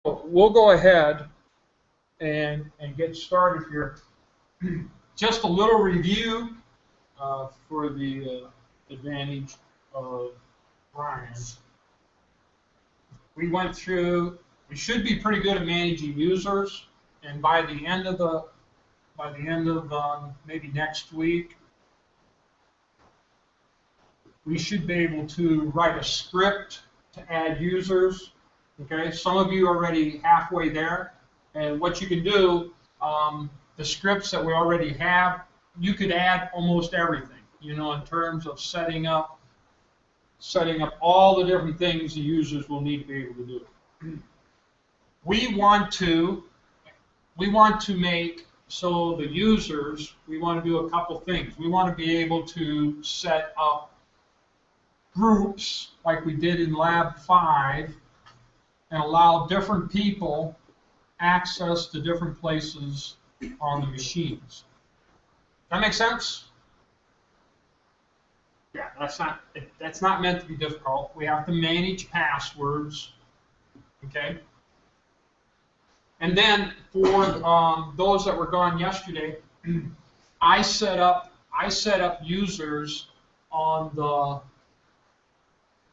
we'll go ahead and get started here. Just a little review for the advantage of Brian. We went through. We should be pretty good at managing users, and by the end of maybe next week, we should be able to write a script to add users. Okay, some of you are already halfway there, and what you can do, the scripts that we already have, you could add almost everything, you know, in terms of setting up all the different things the users will need to be able to do. We want to make so the users, we want to do a couple things. We want to be able to set up groups like we did in Lab 5 and allow different people access to different places on the machines. That make sense? Yeah, that's not meant to be difficult. We have to manage passwords, okay? And then for those that were gone yesterday, I set up users on the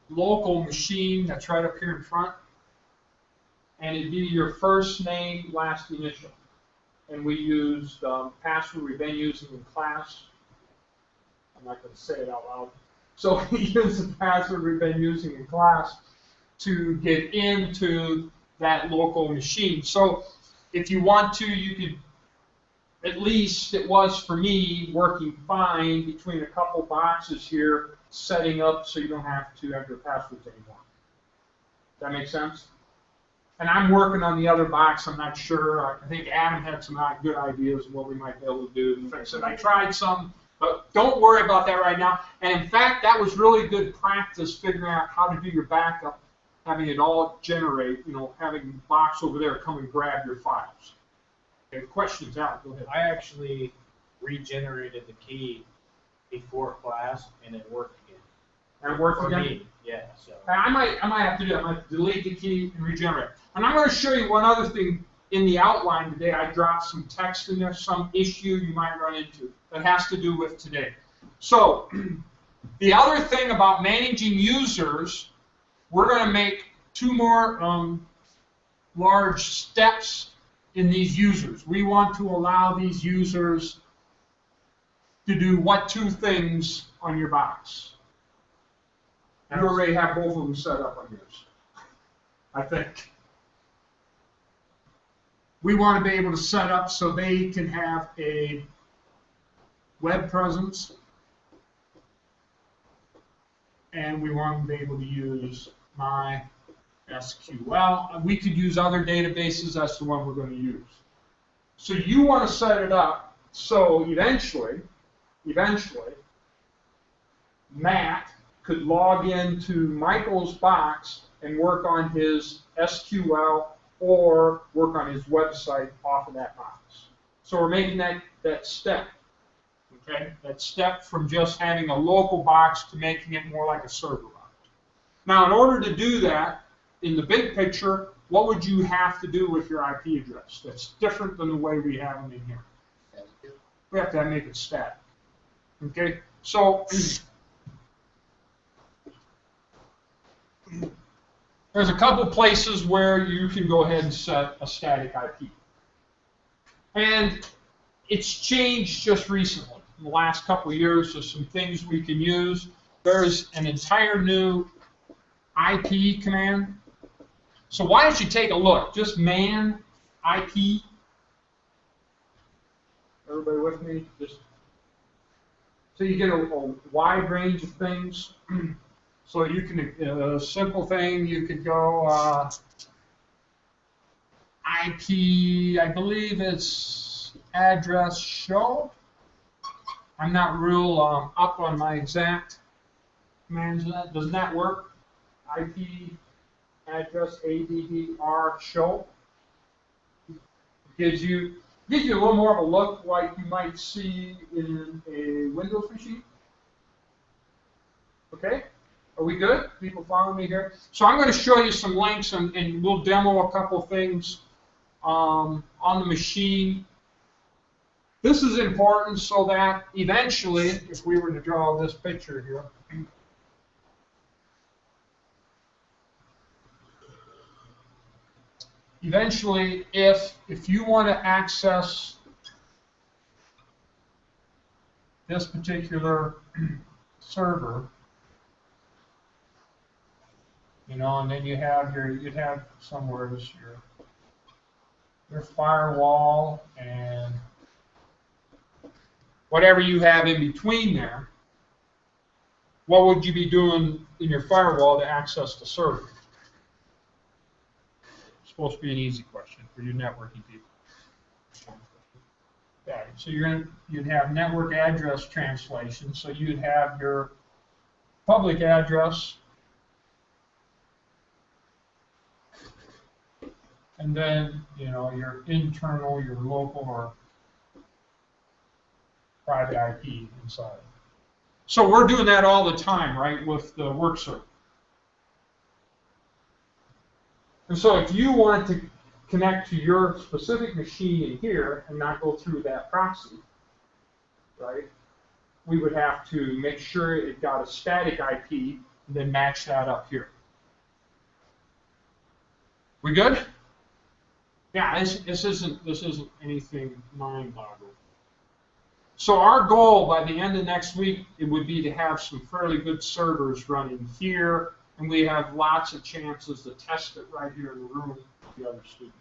local machine that's right up here in front, and it'd be your first name, last initial. And we used password we've been using in class. I'm not going to say it out loud. So we used the password we've been using in class to get into that local machine. So if you want to, you could, at least it was for me, working fine between a couple boxes here, setting up so you don't have to enter passwords anymore. That make sense? And I'm working on the other box. I'm not sure. I think Adam had some good ideas of what we might be able to do to fix it. I tried some, but don't worry about that right now. And in fact, that was really good practice figuring out how to do your backup, having it all generate, you know, having the box over there come and grab your files. Okay, questions out, go ahead. I actually regenerated the key before class and it worked again. And it worked again? Me, yeah. So I might have to do that. I might delete the key and regenerate. And I'm going to show you one other thing in the outline today. I dropped some text in there, some issue you might run into that has to do with today. So the other thing about managing users, we're going to make two more large steps in these users. We want to allow these users to do what two things on your box? You already have both of them set up on yours, I think. We want to be able to set up so they can have a web presence, and we want to be able to use MySQL. We could use other databases. That's the one we're going to use. So you want to set it up so eventually, Matt could log into Michael's box and work on his SQL or work on his website off of that box. So we're making that step, okay? That step from just having a local box to making it more like a server box. Now, in order to do that, in the big picture, what would you have to do with your IP address? That's different than the way we have them in here. We have to make it static, okay? So there's a couple places where you can go ahead and set a static IP. And it's changed just recently. In the last couple of years, there's some things we can use. There's an entire new IP command. So why don't you take a look? Just man IP. Everybody with me? Just so you get a wide range of things. So you can, a simple thing, you could go IP, I believe it's address show. I'm not real up on my exact commands of that. Doesn't that work? IP address ADDR show. Gives you a little more of a look like you might see in a Windows machine. Okay? Are we good? People following me here? So I'm going to show you some links, and we'll demo a couple things on the machine. This is important so that eventually, if we were to draw this picture here, eventually, if you want to access this particular server, you know, and then you'd have somewhere this your firewall and whatever you have in between there. What would you be doing in your firewall to access the server? It's supposed to be an easy question for you networking people. Okay, so you'd have network address translation. So you'd have your public address, and then your internal, your local, or private IP inside. So we're doing that all the time, right, with the work server. And so if you want to connect to your specific machine in here and not go through that proxy, right, we would have to make sure it got a static IP and then match that up here. We good? Yeah, this isn't anything mind-boggling. So our goal by the end of next week, it would be to have some fairly good servers running here, and we have lots of chances to test it right here in the room with the other students.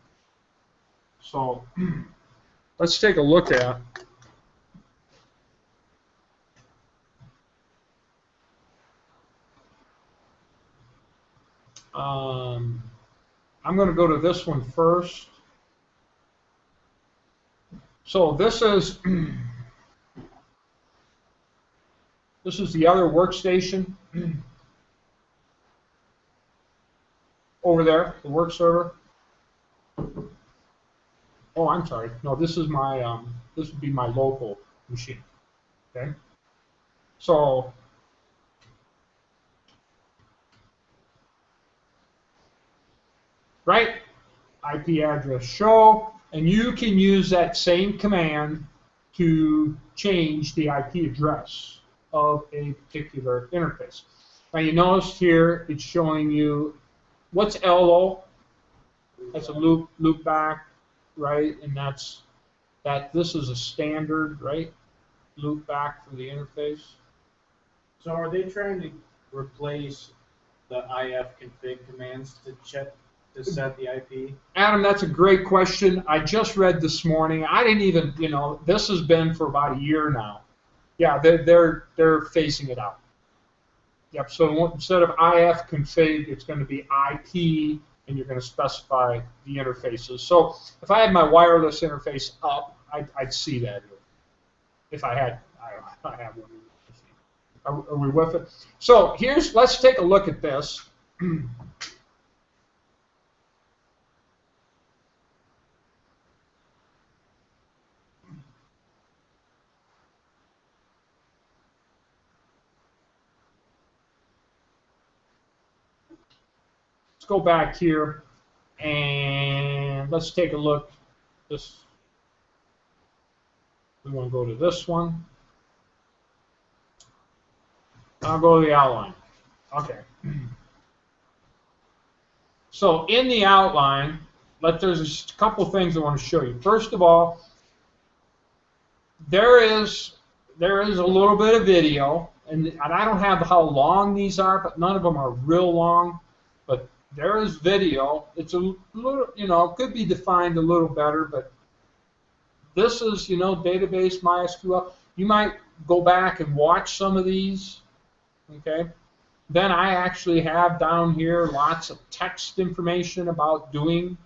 So let's take a look at I'm going to go to this one first. So this is the other workstation over there, the work server. Oh, I'm sorry. No, this is my this would be my local machine. Okay. So right, IP address show, and you can use that same command to change the IP address of a particular interface. Now you notice here it's showing you what's LO. That's a loop back, right? And this is a standard, right? Loop back for the interface. So are they trying to replace the IF config commands to set the IP? Adam, that's a great question. I just read this morning. I didn't even, this has been for about a year now. Yeah, they're phasing it out. Yep. So instead of IF config, it's going to be IP, and you're going to specify the interfaces. So if I had my wireless interface up, I'd see that here. If I had, I have one. Are we with it? So let's take a look at this. Let's go back here and let's take a look. We want to go to this one. I'll go to the outline. Okay. So in the outline, there's a couple things I want to show you. First of all, there is a little bit of video, and I don't have how long these are, but none of them are real long. But there is video. It's a little, it could be defined a little better, but this is, database MySQL. You might go back and watch some of these. Okay. Then I actually have down here lots of text information about doing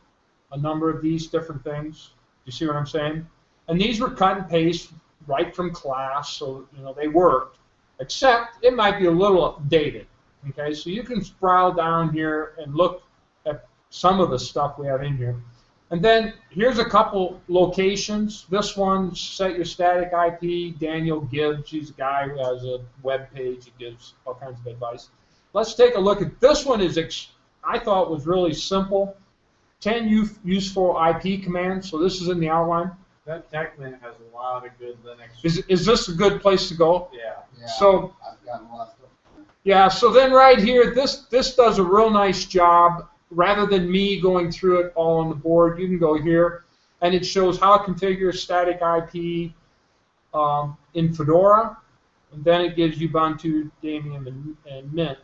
a number of these different things. You see what I'm saying? And these were cut and paste right from class, so they worked. Except it might be a little dated. Okay, so you can scroll down here and look at some of the stuff we have in here. And then here's a couple locations. This one, set your static IP. Daniel Gibbs, he's a guy who has a web page. He gives all kinds of advice. let's take a look at this one. I thought was really simple. 10 useful IP commands. So this is in the outline. That TechMint has a lot of good Linux. Is this a good place to go? Yeah. Yeah, So I've gotten a lot of stuff. yeah. So then right here, this does a real nice job. Rather than me going through it all on the board, you can go here, and it shows how to configure static IP in Fedora, and then it gives you Ubuntu, Debian, and Mint.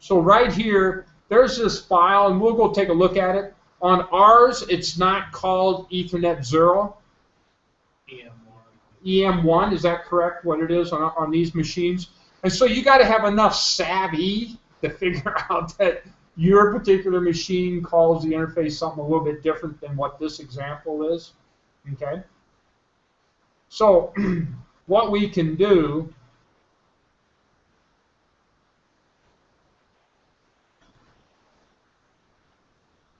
So right here, there's this file, and we'll go take a look at it. On ours, it's not called Ethernet 0. EM1, is that correct, what it is on these machines? And so you got to have enough savvy to figure out that your particular machine calls the interface something a little bit different than what this example is. Okay? So what we can do,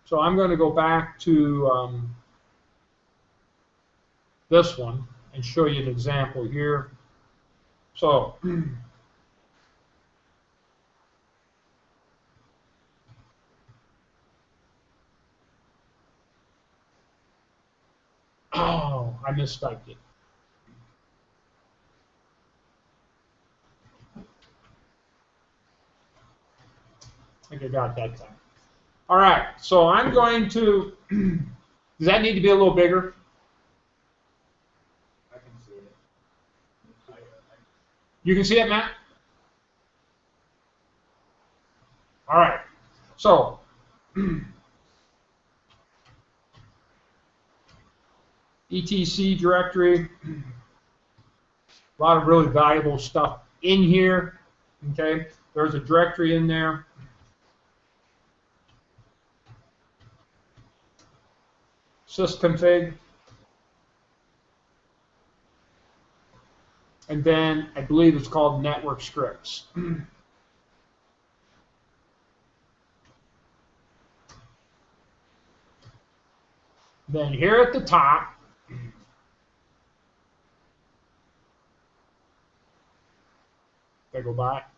so I'm going to go back to this one and show you an example here. So oh, I mistyped it. I think I got that time. All right, so I'm going to, does that need to be a little bigger? I can see it. You can see it, Matt? All right, so etc directory, a lot of really valuable stuff in here. Okay, there's a directory in there. Sysconfig. And then I believe it's called network scripts. Then here at the top, if I go back,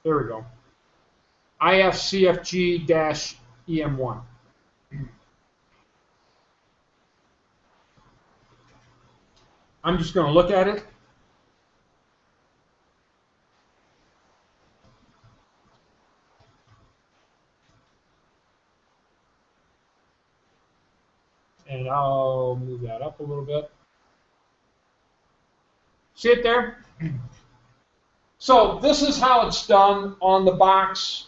there we go. IFCFG-EM1. I'm just going to look at it. And I'll move that up a little bit. See it there? So this is how it's done on the box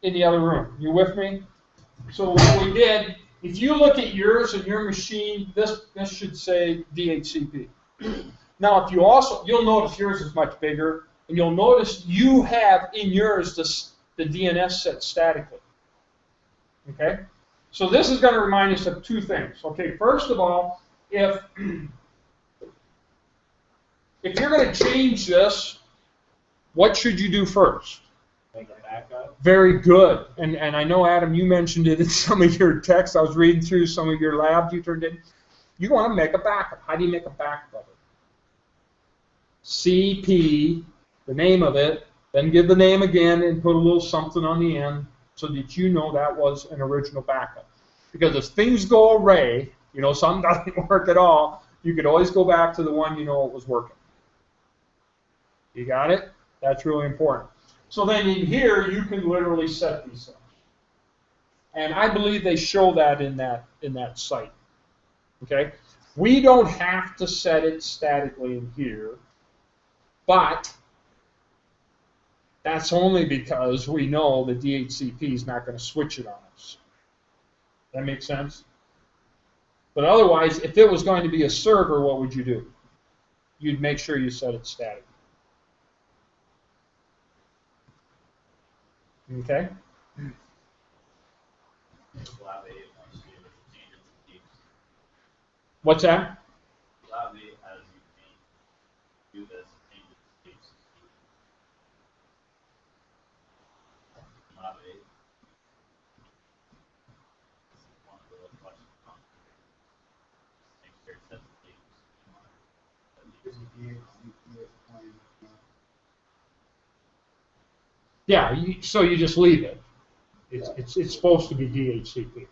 in the other room. You with me? So what we did, if you look at yours and your machine, this should say DHCP. Now, if you'll notice yours is much bigger, and you'll notice you have in yours the DNS set statically. Okay? So this is going to remind us of two things. Okay, first of all, if you're going to change this, what should you do first? Make a backup. Very good. And I know, Adam, you mentioned it in some of your texts. I was reading through some of your labs you turned in. You want to make a backup. How do you make a backup of it? CP, the name of it, then give the name again and put a little something on the end so that you know that was an original backup. Because if things go awry, something doesn't work at all, you could always go back to the one you know it was working. You got it? That's really important. So then in here, you can literally set these up. And I believe they show that in that site. Okay? We don't have to set it statically in here, but that's only because we know the DHCP is not going to switch it on us. That makes sense? But otherwise, if it was going to be a server, what would you do? You'd make sure you set it static. Okay? What's that? Yeah, so you just leave it. It's supposed to be DHCP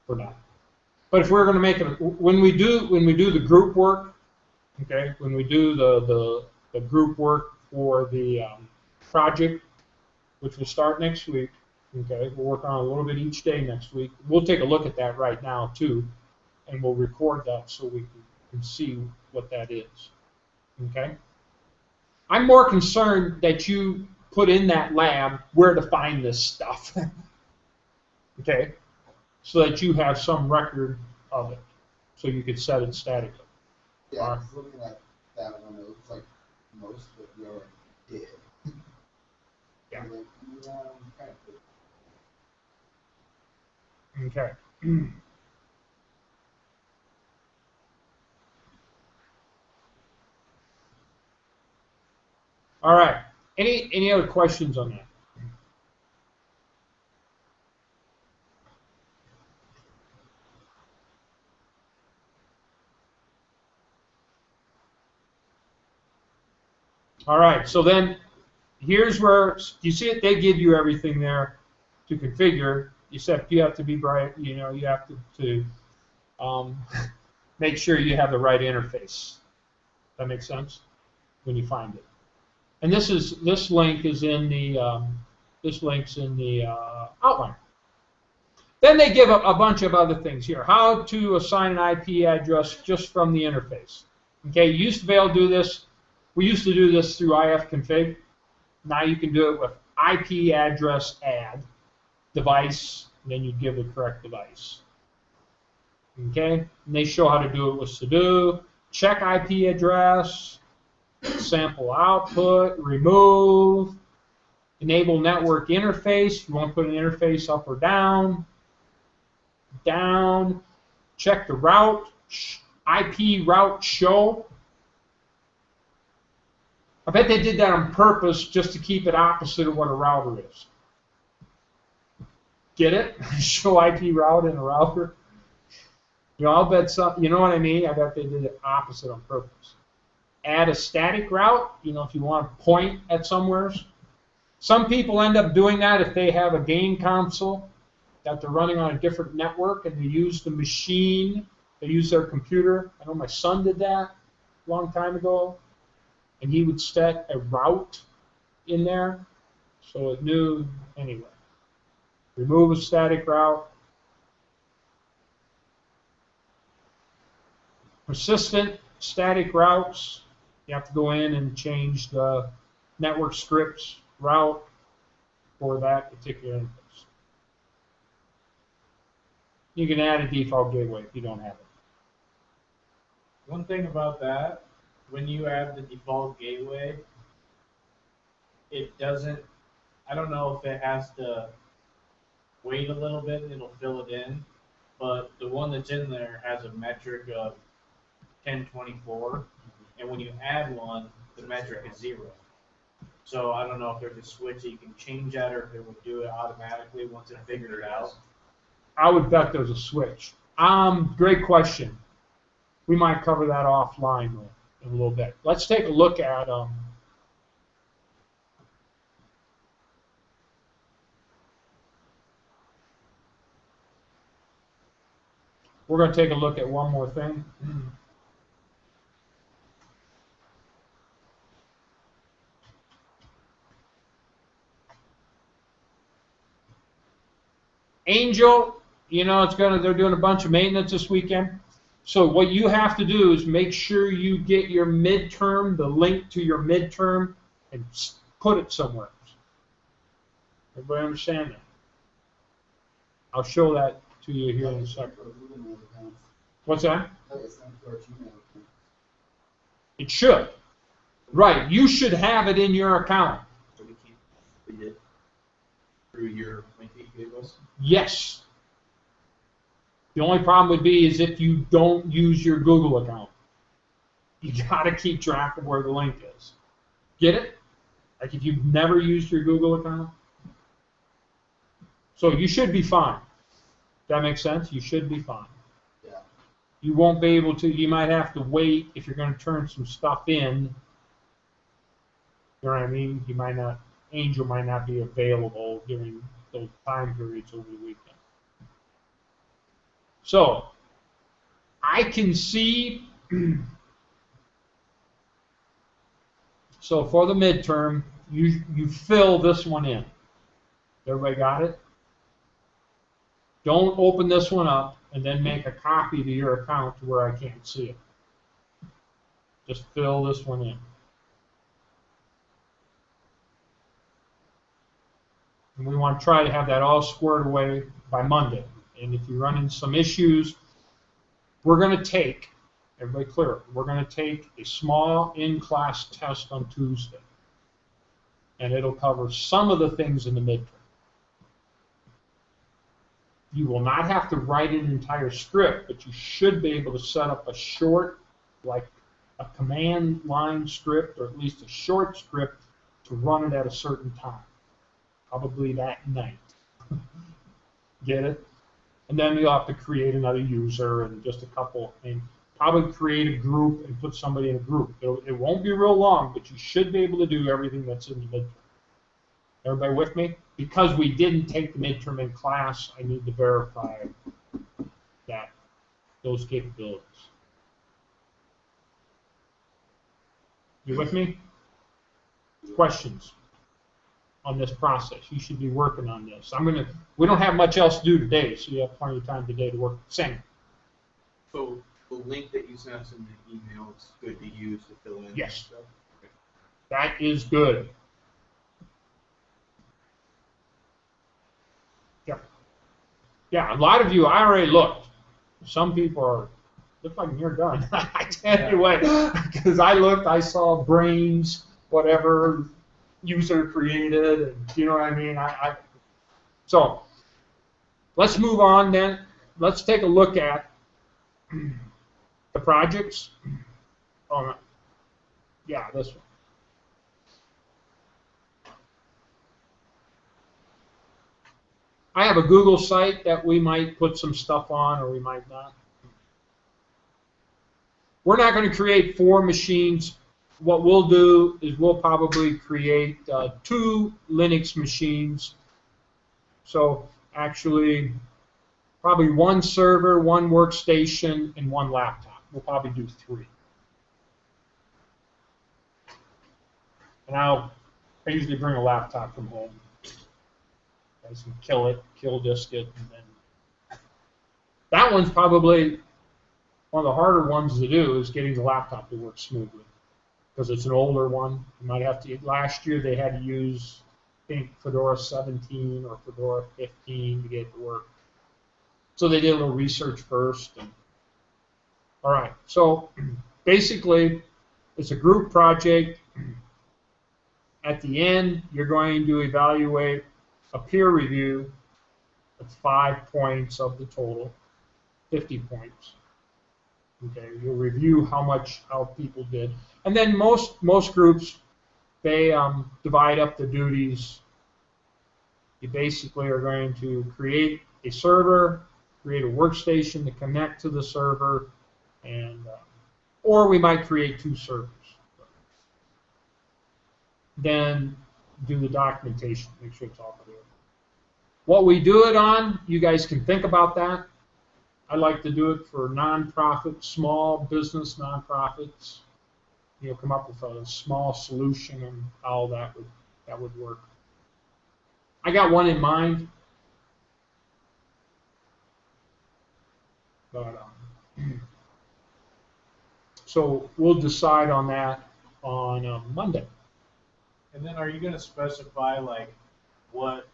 for now. But if we're going to make it, when we do the group work, okay, when we do the group work for the project, which will start next week, okay, we'll work on a little bit each day next week. We'll take a look at that right now too, and we'll record that so we can see what that is, okay? I'm more concerned that you put in that lab where to find this stuff, okay? So that you have some record of it, so you could set it statically. Yeah, I was looking at that one. It looks like most of it we already did. Yeah. Like, yeah, kind of. Okay. All right. Any other questions on that? All right. So then, here's where you see it. They give you everything there to configure. Except you have to be bright. You know, you have to make sure you have the right interface. That makes sense when you find it. And this link is in the outline. Then they give a bunch of other things here. How to assign an IP address just from the interface. Okay, you used to be able to do this. We used to do this through ifconfig. Now you can do it with IP address add device, and then you give the correct device. Okay, and they show how to do it with sudo, check IP address, sample output, remove, enable network interface. You want to put an interface up or down, check the route, IP route show. I bet they did that on purpose just to keep it opposite of what a router is. Get it? Show IP route in a router. You know, I'll bet some. You know what I mean? I bet they did it opposite on purpose. Add a static route. You know, if you want to point at somewheres. Some people end up doing that if they have a game console that they're running on a different network and they use the machine. They use their computer. I know my son did that a long time ago. And he would set a route in there so it knew anyway. Remove a static route. Persistent static routes. You have to go in and change the network scripts route for that particular interface. You can add a default gateway if you don't have it. One thing about that, when you add the default gateway, it doesn't, I don't know if it has to wait a little bit and it'll fill it in, but the one that's in there has a metric of 1024, and when you add one, the metric is 0. So I don't know if there's a switch that you can change that or if it would do it automatically once it figured it out. I would bet there's a switch. Great question. We might cover that offline though, in a little bit. Let's take a look at we're going to take a look at one more thing. Angel, you know, they're doing a bunch of maintenance this weekend. So what you have to do is make sure you get your midterm, the link to your midterm, and put it somewhere. Everybody understand that? I'll show that to you here in a second. What's that? It should. Right. You should have it in your account. So we did through your link that you gave us? Yes. The only problem would be is if you don't use your Google account. You got to keep track of where the link is. Get it? Like if you've never used your Google account. So you should be fine. Does that make sense? You should be fine. Yeah. You won't be able to, you might have to wait if you're going to turn some stuff in. You know what I mean? You might not, Angel might not be available during those time periods over the weekend. So, I can see, so for the midterm, you fill this one in. Everybody got it? Don't open this one up and then make a copy to your account to where I can't see it. Just fill this one in. And we want to try to have that all squared away by Monday. And if you run into some issues, we're going to take, everybody clear, we're going to take a small in-class test on Tuesday. And it'll cover some of the things in the midterm. You will not have to write an entire script, but you should be able to set up a short, like a command line script, or at least a short script to run it at a certain time. Probably that night. Get it? And then you'll have to create another user and just a couple, and probably create a group and put somebody in a group. It won't be real long, but you should be able to do everything that's in the midterm. Everybody with me? Because we didn't take the midterm in class, I need to verify that those capabilities. You with me? Questions on this process? You should be working on this. We don't have much else to do today, so you have plenty of time today to work. Same. So the link that you sent us in the email is good to use to fill in. Yes. Stuff? Okay. That is good. Yeah, a lot of you, I already looked. Some people are, look like you're done. I tell you what, because I looked, I saw brains, whatever user created, and you know what I mean? So, let's move on then. Let's take a look at the projects. Oh, no. Yeah, this one. I have a Google site that we might put some stuff on, or we might not. We're not going to create 4 machines. What we'll do is we'll probably create 2 Linux machines. So actually, probably 1 server, 1 workstation, and 1 laptop. We'll probably do 3. And I usually bring a laptop from home. Guys can kill disk it, and then that one's probably one of the harder ones to do is getting the laptop to work smoothly because it's an older one. You might have to. Last year they had to use, I think, Fedora 17 or Fedora 15 to get it to work. So they did a little research first. All right. So basically, it's a group project. At the end, you're going to evaluate a peer review of 5 points of the total, 50 points. Okay, you'll review how people did, and then most groups they divide up the duties. You basically are going to create a server, create a workstation to connect to the server, and or we might create 2 servers. Then do the documentation, make sure it's all clear. What we do it on, you guys can think about that. I like to do it for nonprofit, small business nonprofits. Come up with a small solution and how that would work. I got one in mind, but so we'll decide on that on Monday. And then are you going to specify like what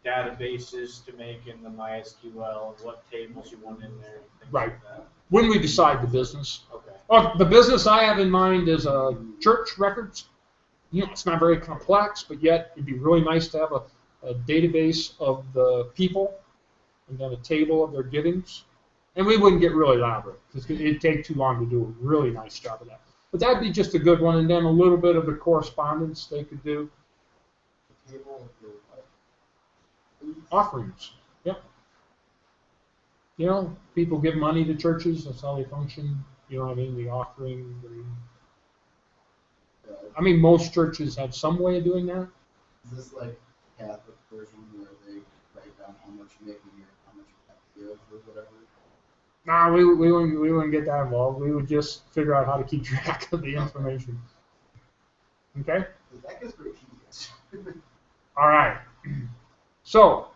databases to make in the MySQL, and what tables you want in there, and things Right. like that? When we decide the business. Okay. The business I have in mind is church records. It's not very complex, but yet it'd be really nice to have a database of the people and then a table of their givings. And we wouldn't get really elaborate because it'd take too long to do a really nice job of that. But that'd be just a good one, and then a little bit of the correspondence they could do. The table of the what? Offerings. Yep. You know, people give money to churches, that's how they function, you know what I mean, the offering. I mean, most churches have some way of doing that. Is this like Catholic version where they write down how much you make a year, how much you have to give or whatever? Nah, we wouldn't get that involved. We would just figure out how to keep track of the information. Okay? That gets pretty tedious. All right. So,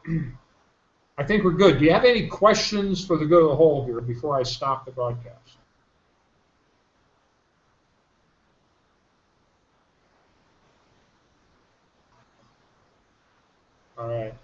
I think we're good. Do you have any questions for the good of the whole here before I stop the broadcast? All right.